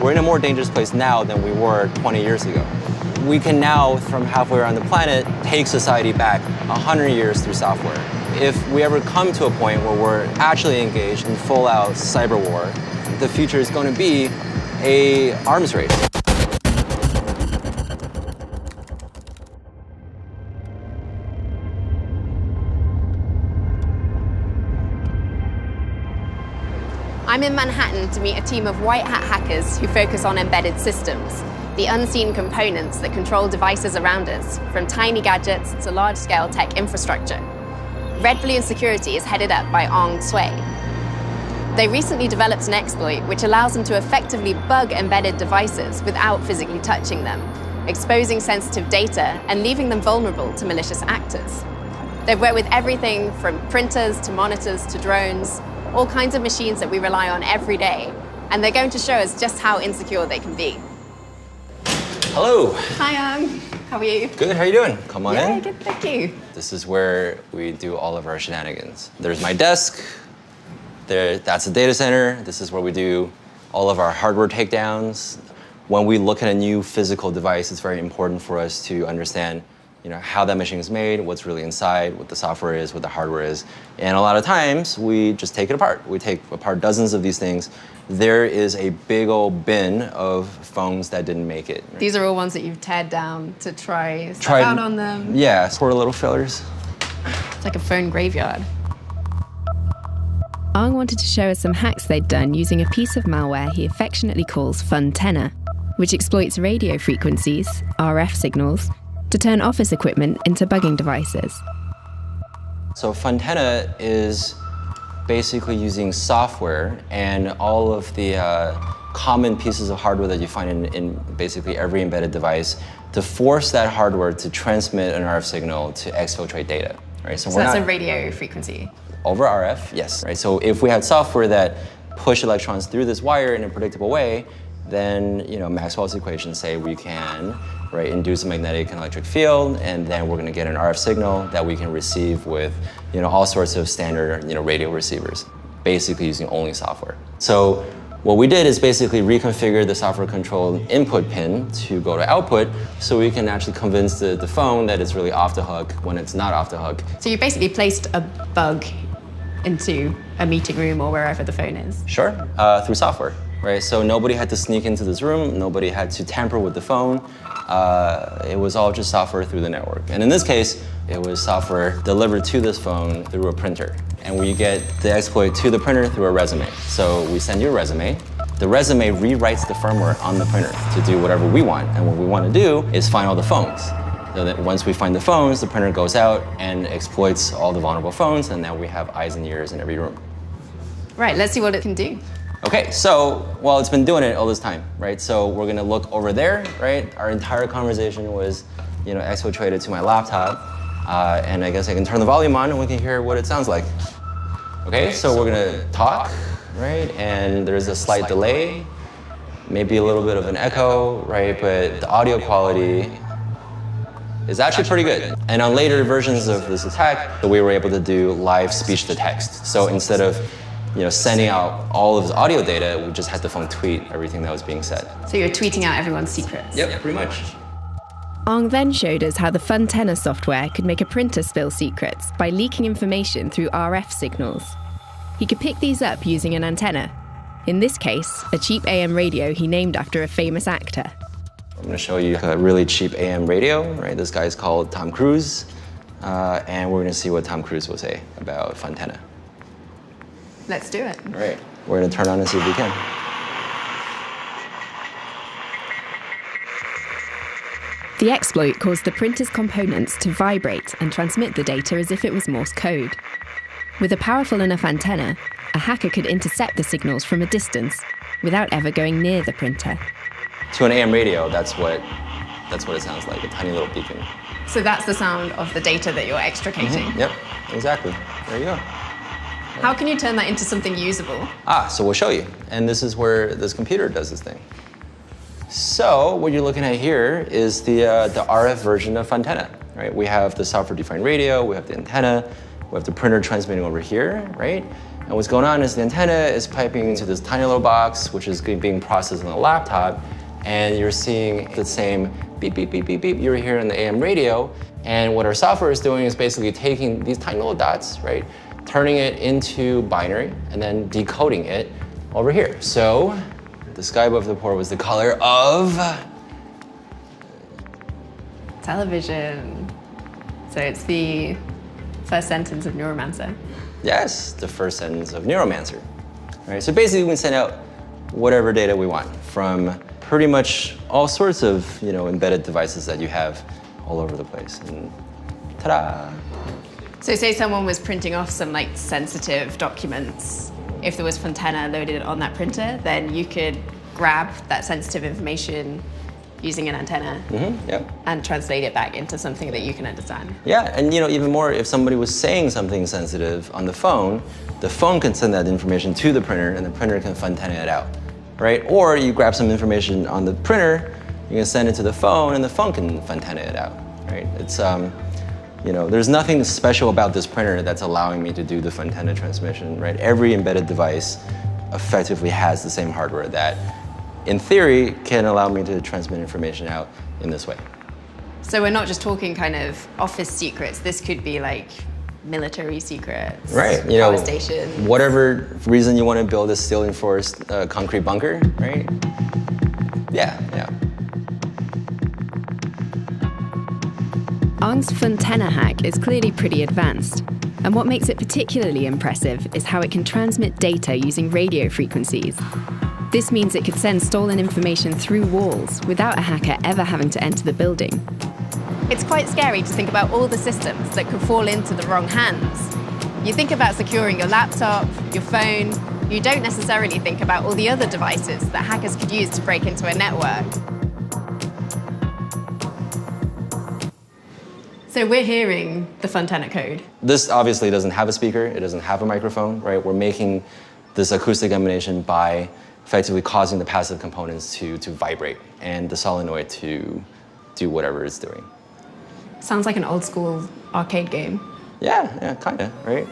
We're in a more dangerous place now than we were 20 years ago. We can now, from halfway around the planet, take society back 100 years through software. If we ever come to a point where we're actually engaged in full-out cyber war, the future is going to be an arms race. I'm in Manhattan to meet a team of white hat hackers who focus on embedded systems, the unseen components that control devices around us, from tiny gadgets to large-scale tech infrastructure. Red Balloon Security is headed up by Ong Sui. They recently developed an exploit which allows them to effectively bug embedded devices without physically touching them, exposing sensitive data and leaving them vulnerable to malicious actors. They've worked with everything from printers to monitors to drones, all kinds of machines that we rely on every day, and they're going to show us just how insecure they can be. Hello. Hi, how are you? Good, how are you doing? Come on in. Yeah, good, thank you. This is where we do all of our shenanigans. There's my desk. That's the data center. This is where we do all of our hardware takedowns. When we look at a new physical device, it's very important for us to understand how that machine is made, what's really inside, what the software is, what the hardware is. And a lot of times, we just take it apart. We take apart dozens of these things. There is a big old bin of phones that didn't make it. These are all ones that you've teared down to try stuff out on them. Yeah, poor little fillers. It's like a phone graveyard. Ong wanted to show us some hacks they'd done using a piece of malware he affectionately calls Funtenna, which exploits radio frequencies, RF signals, to turn office equipment into bugging devices. So Funtenna is basically using software and all of the common pieces of hardware that you find in basically every embedded device to force that hardware to transmit an RF signal to exfiltrate data. Right? So that's a radio frequency? Over RF, yes. Right? So if we had software that pushed electrons through this wire in a predictable way, then Maxwell's equations say we can induce a magnetic and electric field, and then we're going to get an RF signal that we can receive with all sorts of standard radio receivers, basically using only software. So what we did is basically reconfigure the software-controlled input pin to go to output, so we can actually convince the phone that it's really off the hook when it's not off the hook. So you basically placed a bug into a meeting room or wherever the phone is? Sure, through software. Right, so nobody had to sneak into this room, nobody had to tamper with the phone. It was all just software through the network. And in this case, it was software delivered to this phone through a printer. And we get the exploit to the printer through a resume. So we send you a resume. The resume rewrites the firmware on the printer to do whatever we want. And what we want to do is find all the phones. So that once we find the phones, the printer goes out and exploits all the vulnerable phones, and now we have eyes and ears in every room. Right, let's see what it can do. Okay, so, well, it's been doing it all this time, right? So we're gonna look over there, right? Our entire conversation was, exfiltrated to my laptop, and I guess I can turn the volume on and we can hear what it sounds like. Okay, so we're gonna talk, right? And there's a slight delay, maybe a little bit of an echo, right? But the audio quality is actually pretty good. And on later versions of this attack, we were able to do live speech to text. So instead of sending out all of his audio data, we just had the phone tweet everything that was being said. So you're tweeting out everyone's secrets? Yep, pretty much. Ong then showed us how the Funtenna software could make a printer spill secrets by leaking information through RF signals. He could pick these up using an antenna. In this case, a cheap AM radio he named after a famous actor. I'm going to show you a really cheap AM radio, right? This guy's called Tom Cruise, and we're going to see what Tom Cruise will say about Funtenna. Let's do it. All right, we're gonna turn on and see if we can. The exploit caused the printer's components to vibrate and transmit the data as if it was Morse code. With a powerful enough antenna, a hacker could intercept the signals from a distance without ever going near the printer. To an AM radio, that's what it sounds like, a tiny little beacon. So that's the sound of the data that you're extricating? Mm-hmm. Yep, exactly. There you go. How can you turn that into something usable? So we'll show you. And this is where this computer does this thing. So what you're looking at here is the RF version of Funtenna, right? We have the software-defined radio, we have the antenna, we have the printer transmitting over here, right? And what's going on is the antenna is piping into this tiny little box, which is being processed on the laptop, and you're seeing the same beep, beep, beep, beep, beep you're hearing on the AM radio. And what our software is doing is basically taking these tiny little dots, right, turning it into binary, and then decoding it over here. So the sky above the port was the color of television. So it's the first sentence of Neuromancer. yes, the first sentence of Neuromancer. Right? So basically we can send out whatever data we want from pretty much all sorts of embedded devices that you have all over the place. And ta-da! So say someone was printing off some like sensitive documents. If there was Fontana loaded on that printer, then you could grab that sensitive information using an antenna Yep. and translate it back into something that you can understand. Yeah, and even more, if somebody was saying something sensitive on the phone can send that information to the printer, and the printer can Fontana it out, right? Or you grab some information on the printer, you can send it to the phone, and the phone can Fontana it out, right? It's there's nothing special about this printer that's allowing me to do the Fontana transmission, right? Every embedded device effectively has the same hardware that, in theory, can allow me to transmit information out in this way. So we're not just talking kind of office secrets. This could be like military secrets, Right, power station. Whatever reason you want to build a steel enforced concrete bunker, right? Yeah. Ang's Fontana hack is clearly pretty advanced. And what makes it particularly impressive is how it can transmit data using radio frequencies. This means it could send stolen information through walls without a hacker ever having to enter the building. It's quite scary to think about all the systems that could fall into the wrong hands. You think about securing your laptop, your phone. You don't necessarily think about all the other devices that hackers could use to break into a network. So we're hearing the Fontana code. This obviously doesn't have a speaker, it doesn't have a microphone, right? We're making this acoustic emanation by effectively causing the passive components to vibrate and the solenoid to do whatever it's doing. Sounds like an old school arcade game. Yeah, kinda, right?